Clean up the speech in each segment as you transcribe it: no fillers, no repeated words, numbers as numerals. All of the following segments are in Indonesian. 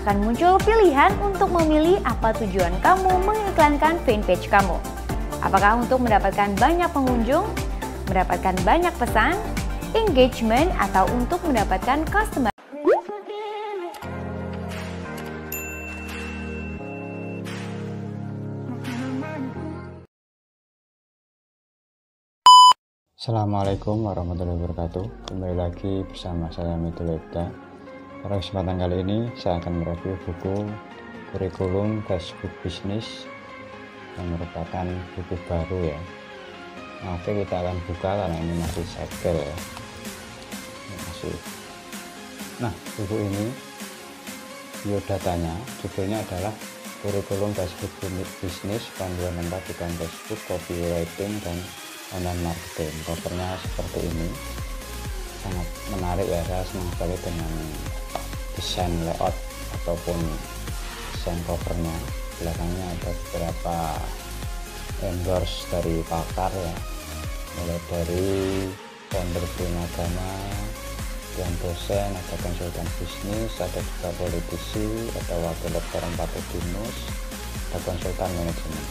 akan muncul pilihan untuk memilih apa tujuan kamu mengiklankan fanpage kamu. Apakah untuk mendapatkan banyak pengunjung, mendapatkan banyak pesan, engagement, atau untuk mendapatkan customer. Assalamualaikum warahmatullahi wabarakatuh. Kembali lagi bersama saya Mituleta. Pada kesempatan kali ini saya akan mereview buku Kurikulum Facebook Business yang merupakan buku baru ya. Oke, kita akan buka karena ini masih segel ya. Nah, buku ini biodatanya judulnya adalah Kurikulum Facebook Business, panduan lengkap iklan Facebook, copywriting dan online marketing. Covernya seperti ini, sangat menarik ya. Saya senang sekali dengan desain layout ataupun desain covernya. Belakangnya ada beberapa endorse dari pakar ya, mulai dari founder Primagama, yang dosen, ada konsultan bisnis, ada juga politisi, ada wakil dokter Empatodinus, ada konsultan manajemen.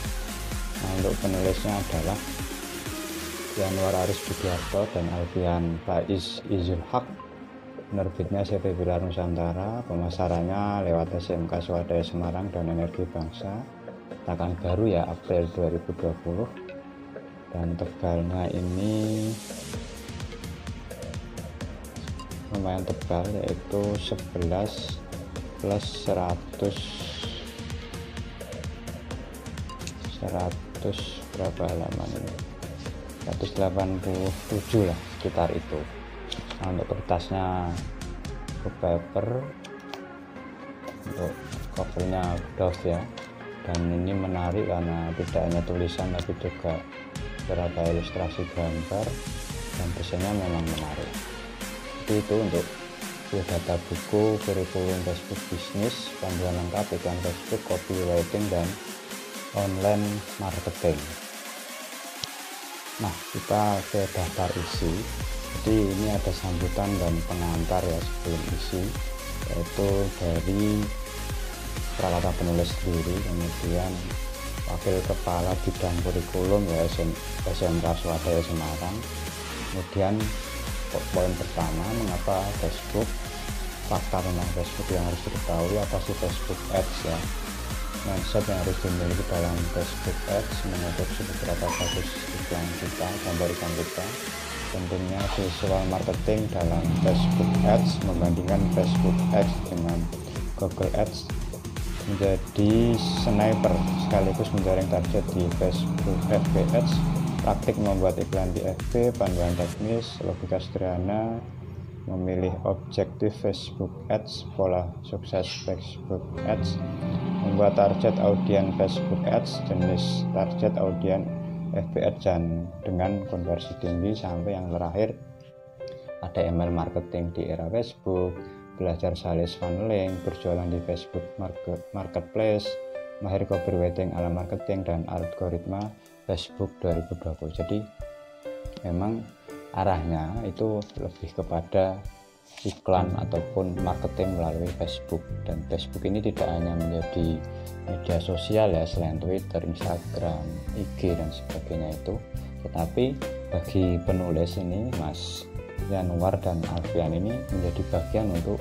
Nah, untuk penulisnya adalah Yanuar Aris Budiarto dan Alfian Faiz Izul Haq. Penerbitnya CV Pilar Nusantara, pemasarannya lewat SMK Swadaya Semarang dan Energi Bangsa. Cetakan baru ya, April 2020. Dan tebalnya ini lumayan tebal, yaitu 11 plus 100 berapa halaman ini, 187 lah sekitar itu. Nah, untuk kertasnya paper, untuk covernya doff ya, dan ini menarik karena tidak hanya tulisan tapi juga beberapa ilustrasi gambar dan desainnya memang menarik. Jadi itu untuk biodata buku Kurikulum Facebook Business, panduan lengkap iklan Facebook, copywriting dan online marketing. Nah, kita ke daftar isi. Jadi ini ada sambutan dan pengantar ya sebelum isi, yaitu dari perawatan penulis sendiri, kemudian wakil kepala bidang kurikulum ya SMK Swadaya Semarang. Kemudian poin pertama, mengapa Facebook, fakta tentang Facebook yang harus diketahui, apa sih Facebook Ads ya, mindset yang harus dimiliki dalam Facebook Ads, mengadopsi beberapa kasus iklan kita, gambar iklan kita, tentunya visual marketing dalam Facebook Ads, membandingkan Facebook Ads dengan Google Ads, menjadi sniper sekaligus menjaring target di Facebook FB Ads, praktik membuat iklan di FB, panduan teknis, logika sederhana, memilih objektif Facebook Ads, pola sukses Facebook Ads, membuat target audiens Facebook Ads, jenis target audiens FB Ads dan dengan konversi tinggi, sampai yang terakhir ada email marketing di era Facebook, belajar sales funneling, berjualan di Facebook Marketplace, mahir copywriting ala marketing dan algoritma Facebook 2020. Jadi memang arahnya itu lebih kepada iklan ataupun marketing melalui Facebook, dan Facebook ini tidak hanya menjadi media sosial ya selain Twitter, Instagram, IG dan sebagainya itu, tetapi bagi penulis ini Mas Yanuar dan Alfian ini menjadi bagian untuk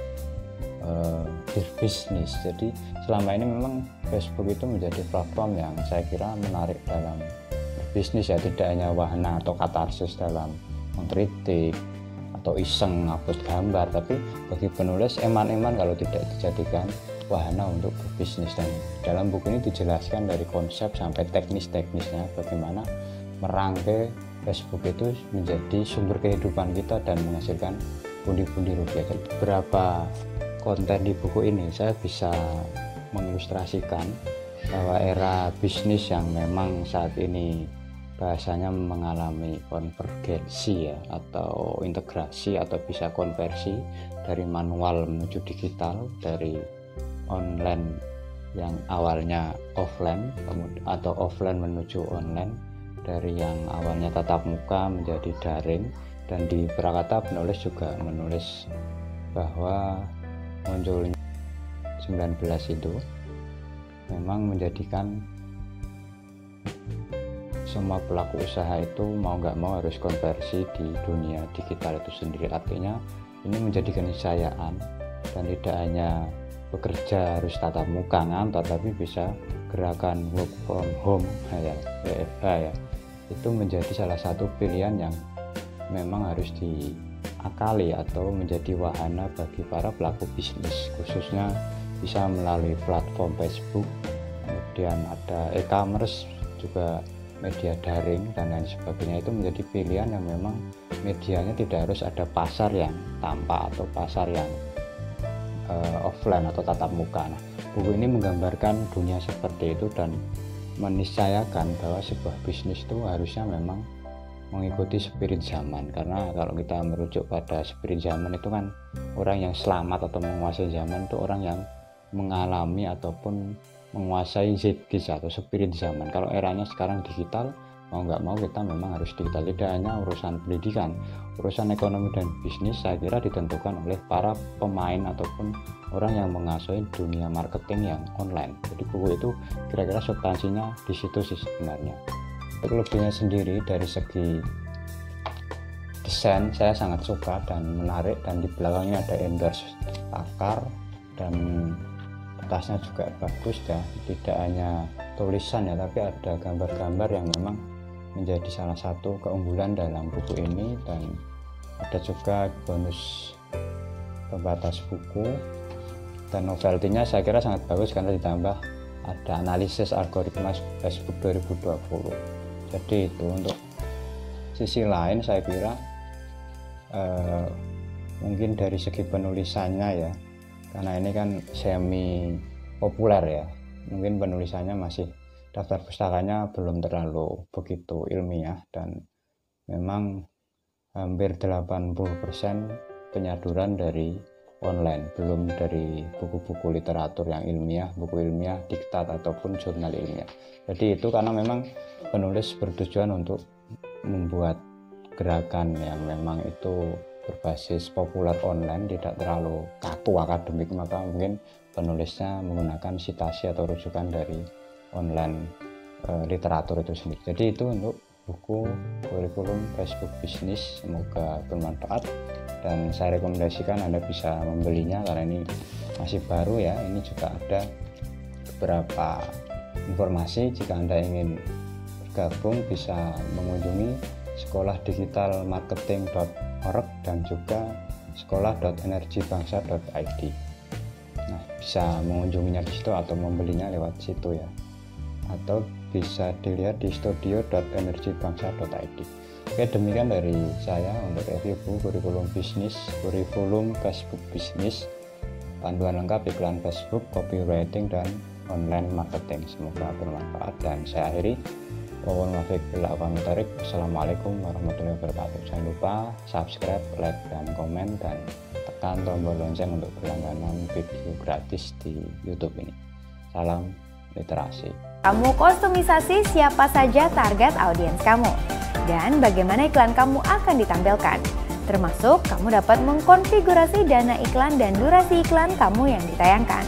berbisnis. Jadi selama ini memang Facebook itu menjadi platform yang saya kira menarik dalam berbisnis ya, tidak hanya wahana atau katarsis dalam mengkritik atau iseng ngupload gambar, tapi bagi penulis eman-eman kalau tidak dijadikan wahana untuk berbisnis. Dan dalam buku ini dijelaskan dari konsep sampai teknis-teknisnya bagaimana merangkai Facebook itu menjadi sumber kehidupan kita dan menghasilkan pundi-pundi rupiah. Jadi beberapa konten di buku ini saya bisa mengilustrasikan bahwa era bisnis yang memang saat ini bahasanya mengalami konvergensi ya, atau integrasi, atau bisa konversi dari manual menuju digital, dari online yang awalnya offline atau offline menuju online, dari yang awalnya tatap muka menjadi daring. Dan di Prakata penulis juga menulis bahwa munculnya itu memang menjadikan semua pelaku usaha itu mau nggak mau harus konversi di dunia digital itu sendiri. Artinya ini menjadi keniscayaan, dan tidak hanya bekerja harus tatap muka ngantor, tapi bisa gerakan work from home ya, WFH ya, itu menjadi salah satu pilihan yang memang harus diakali atau menjadi wahana bagi para pelaku bisnis, khususnya bisa melalui platform Facebook, kemudian ada e-commerce, juga media daring dan lain sebagainya. Itu menjadi pilihan yang memang medianya tidak harus ada pasar yang tampak atau pasar yang offline atau tatap muka. Nah, buku ini menggambarkan dunia seperti itu dan meniscayakan bahwa sebuah bisnis itu harusnya memang mengikuti spirit zaman, karena kalau kita merujuk pada spirit zaman itu kan orang yang selamat atau menguasai zaman itu orang yang mengalami ataupun menguasai zeitgeist atau spirit zaman. Kalau eranya sekarang digital, mau nggak mau kita memang harus digital. Tidak hanya urusan pendidikan, urusan ekonomi dan bisnis saya kira ditentukan oleh para pemain ataupun orang yang menguasai dunia marketing yang online. Jadi buku itu kira-kira substansinya di situ sih sebenarnya. Lebihnya sendiri dari segi desain saya sangat suka dan menarik, dan di belakangnya ada endorse pakar dan kertasnya juga bagus ya, tidak hanya tulisan ya, tapi ada gambar-gambar yang memang menjadi salah satu keunggulan dalam buku ini. Dan ada juga bonus pembatas buku, dan novelty-nya saya kira sangat bagus karena ditambah ada analisis algoritma Facebook 2020. Jadi itu untuk sisi lain saya kira mungkin dari segi penulisannya ya, karena ini kan semi populer ya, mungkin penulisannya masih, daftar pustakanya belum terlalu begitu ilmiah, dan memang hampir 80% penyaduran dari online, belum dari buku-buku literatur yang ilmiah, buku ilmiah, diktat ataupun jurnal ilmiah. Jadi itu karena memang penulis bertujuan untuk membuat gerakan yang memang itu berbasis populer online, tidak terlalu kaku akademik, maka mungkin penulisnya menggunakan citasi atau rujukan dari online literatur itu sendiri. Jadi itu untuk buku kurikulum Facebook Bisnis, semoga bermanfaat dan saya rekomendasikan Anda bisa membelinya karena ini masih baru ya. Ini juga ada beberapa informasi, jika Anda ingin bergabung bisa mengunjungi sekolahdigitalmarketing.org dan juga sekolah.energibangsa.id. Nah, bisa mengunjunginya di situ atau membelinya lewat situ ya, atau bisa dilihat di studio.energibangsa.id. Oke, demikian dari saya untuk review buku kurikulum bisnis, kurikulum Facebook bisnis, panduan lengkap iklan Facebook, copywriting dan online marketing. Semoga bermanfaat dan saya akhiri. Wassalamualaikum warahmatullahi wabarakatuh. Jangan lupa subscribe, like, dan komen, dan tekan tombol lonceng untuk berlangganan video gratis di YouTube ini. Salam literasi. Kamu kustomisasi siapa saja target audiens kamu, dan bagaimana iklan kamu akan ditampilkan. Termasuk kamu dapat mengkonfigurasi dana iklan dan durasi iklan kamu yang ditayangkan.